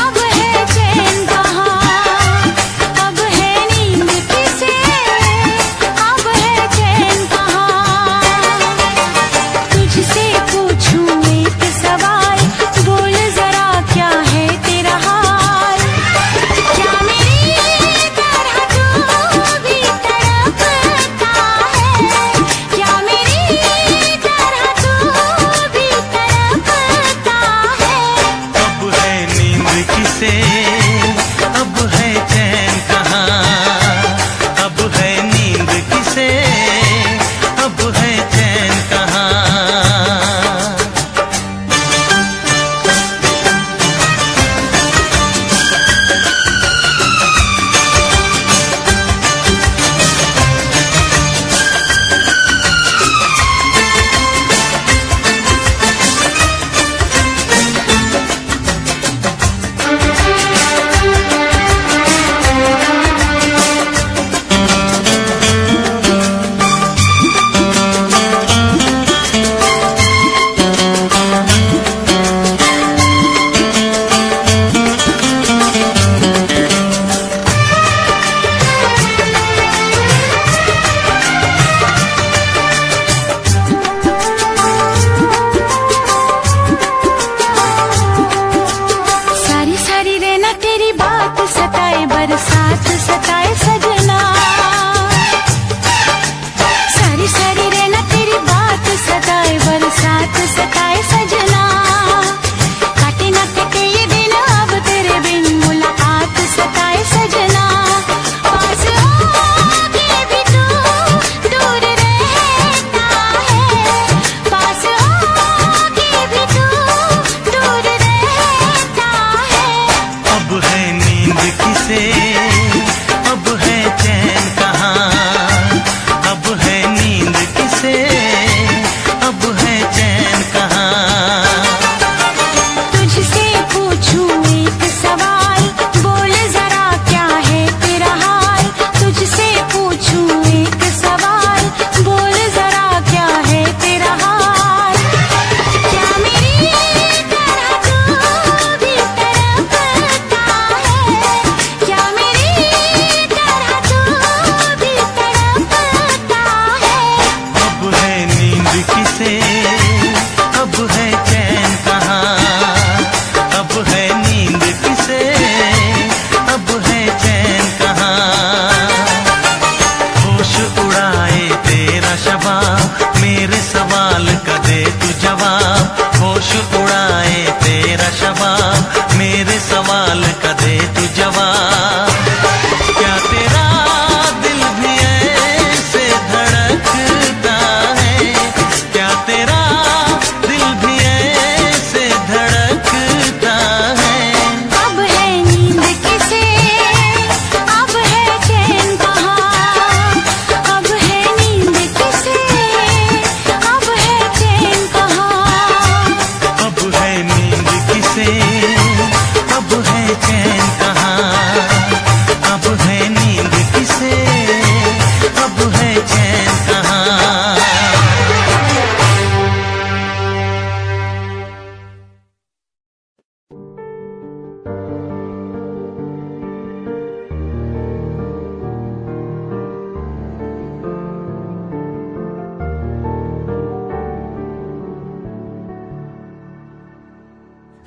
अब है चैन कहाँ। अब है नींद किसे, अब है चैन कहाँ। तुझसे पूछूं एक सवाल, बोल जरा क्या है तेरा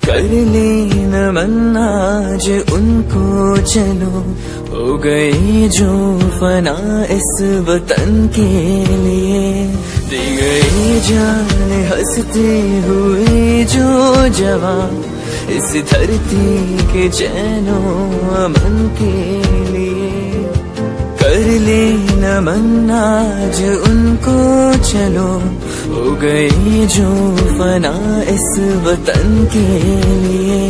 कर ले नमन आज उनको चलो, हो गई जो फना इस वतन के लिए, दी गई जान हंसते हुए जो जवान इस धरती के चैनो अमन के लिए। कर ले नमन आज उनको चलो, हो गई जो फना इस वतन के लिए।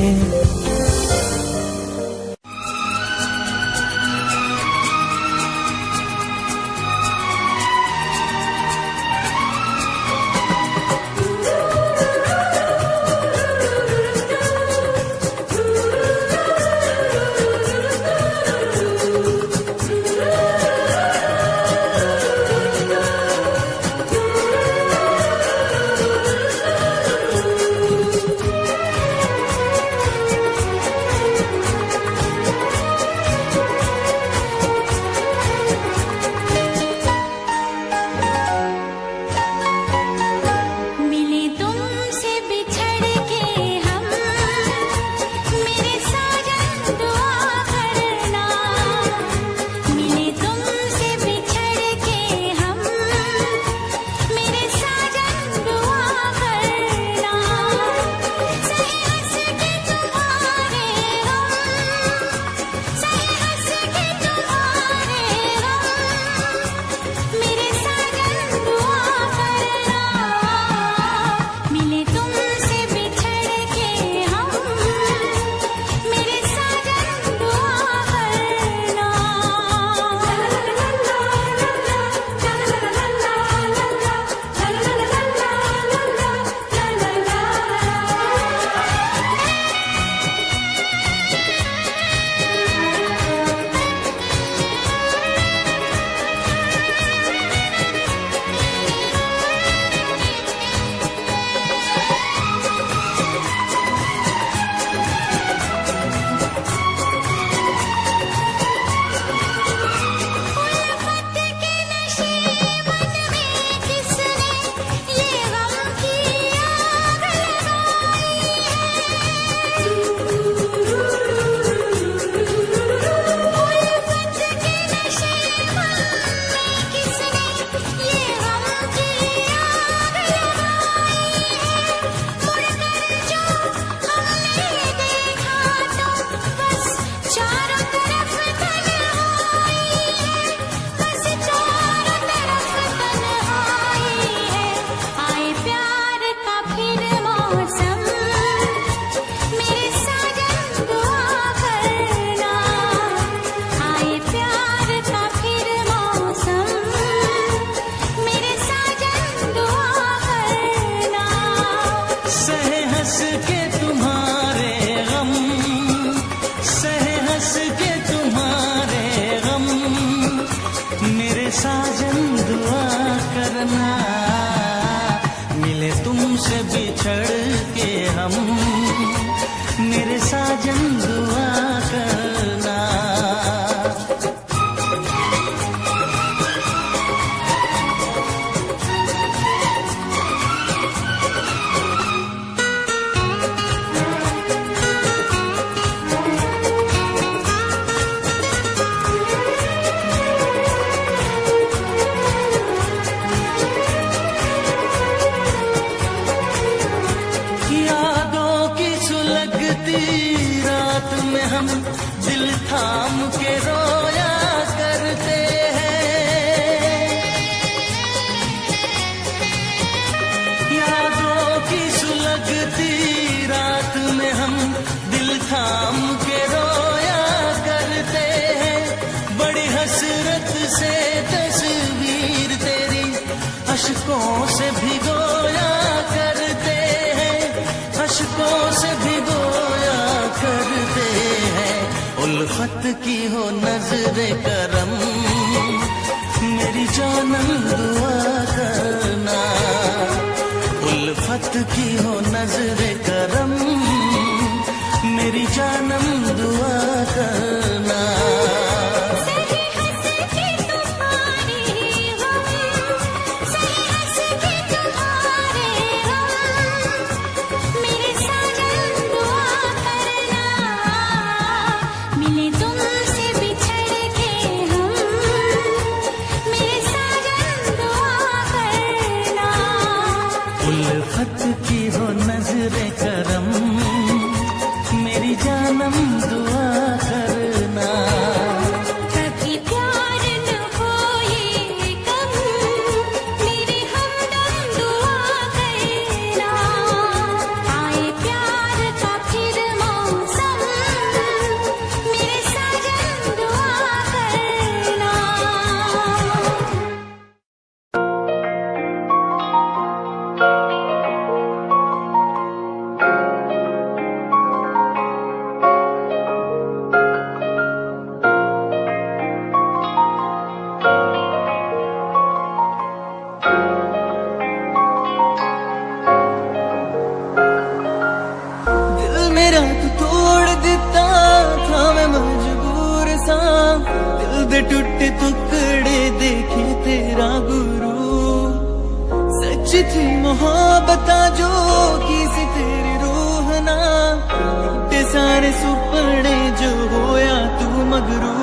अश्कों से भिगोया करते हैं, अश्कों से भिगोया करते हैं। उल्फत की हो नजरे करम, मेरी जानम दुआ करना। उल्फत की हो नजरे करम, मेरी जानम दुआ करना। मेरे साजन दुआ दे टूटे टुकड़े देखे तेरा गुरु। सच थी मोहब्बत जो की सी तेरी रूह ना, टूटे सारे सुपने जो होया तू मगरू।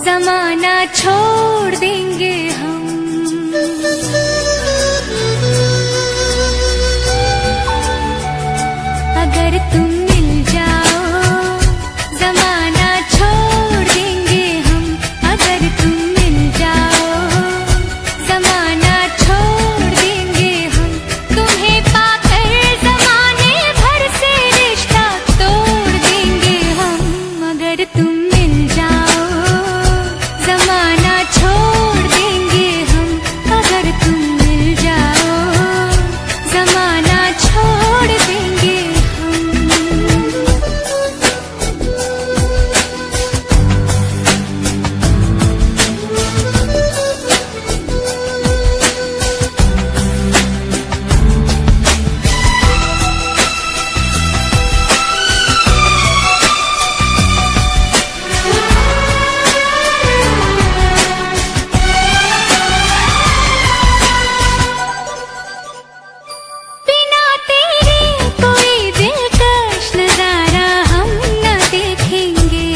जमाना छोड़ देंगे हम, अगर तुम मिल जाओ जमाना छोड़ देंगे हम, अगर तुम मिल जाओ जमाना छोड़ देंगे हम। तुम्हें पाकर जमाने भर से रिश्ता तोड़ देंगे हम, अगर तुम मिल जाओ जमाना छोड़ देंगे हम, अगर तुम मिल जाओ जमाना छोड़ देंगे हम। बिना तेरे कोई दिलकश नजारा हम न देखेंगे,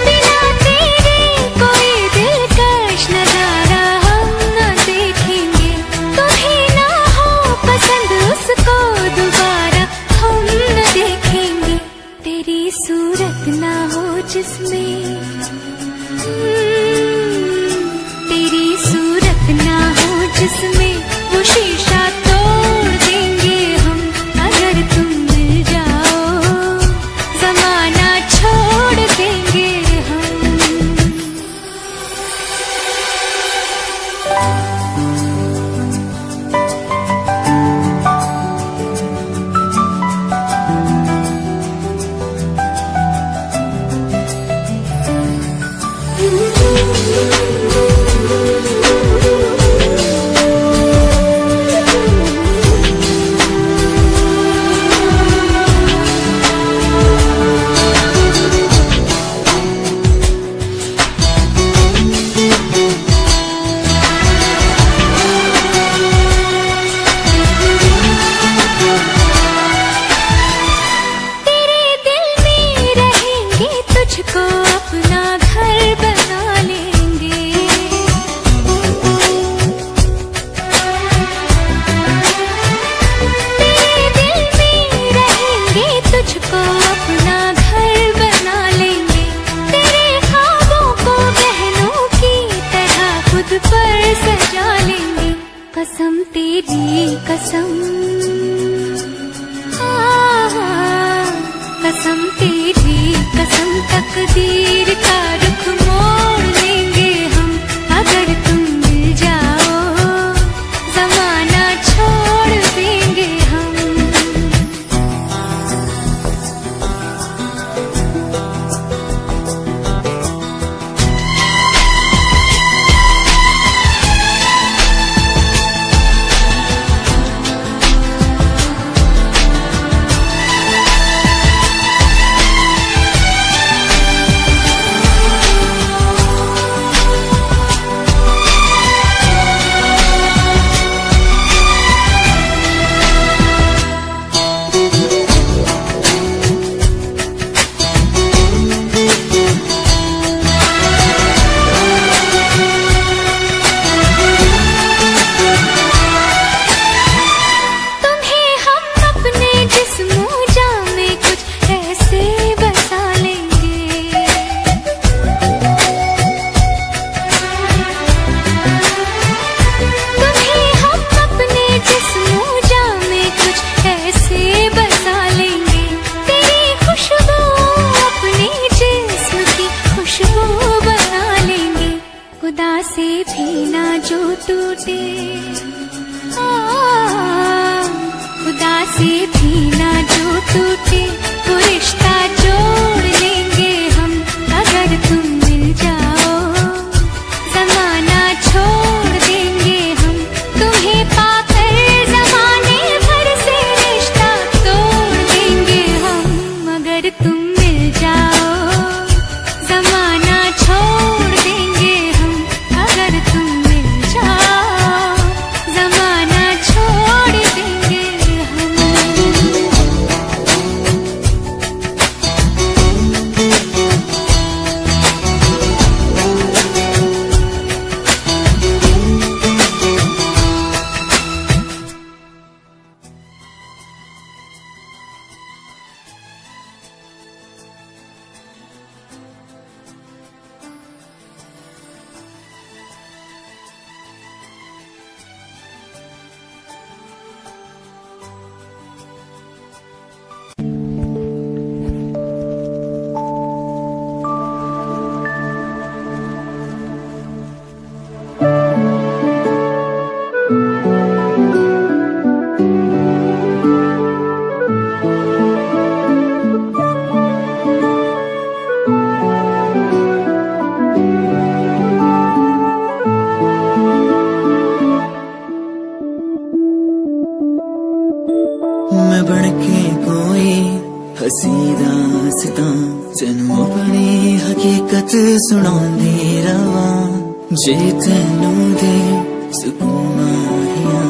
बिना तेरे कोई दिलकश नजारा हम न देखेंगे। तुम्हें ना हो पसंद उसको दोबारा हम न देखेंगे, तेरी सूरत ना हो जिसमें तेरी सूरत ना हो जिसमें वो शीशा तोड़ देंगे हम, अगर तुम मिल जाओ जमाना छोड़ देंगे हम। तेरे दिल में रहेंगे, तुझको अपना घर बना लेंगे, तेरे दिल में रहेंगे, तुझको अपना घर बना लेंगे। तेरे ख्वाबों को बहनों की तरह खुद पर सजा लेंगे, कसम तेरी कसम, कसम तेरी कसम, तकदीर का रुख मोड़ लेंगे हम, अगर तुम मिल जाओ जमाना छोड़ देंगे हम। से भी ना जो टूटे वो रिश्ता जोड़ लेंगे हम अगर तुम मिल जाओ। जमाना छोड़ देंगे हम तुम्हें पाकर, जमाने भर से रिश्ता तोड़ देंगे हम अगर तुम मिल जाओ। जमाना छोड़ देंगे हम अगर तुम मिल जाओ। जमाना छोड़ देंगे हम। मैं बनके कोई हसी दास्तां तेनू अपनी हकीकत सुनांदी रवां। जे तेनू दे सुकून आहियां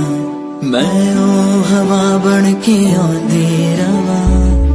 मैं ओ हवा बनके आंदी रवां।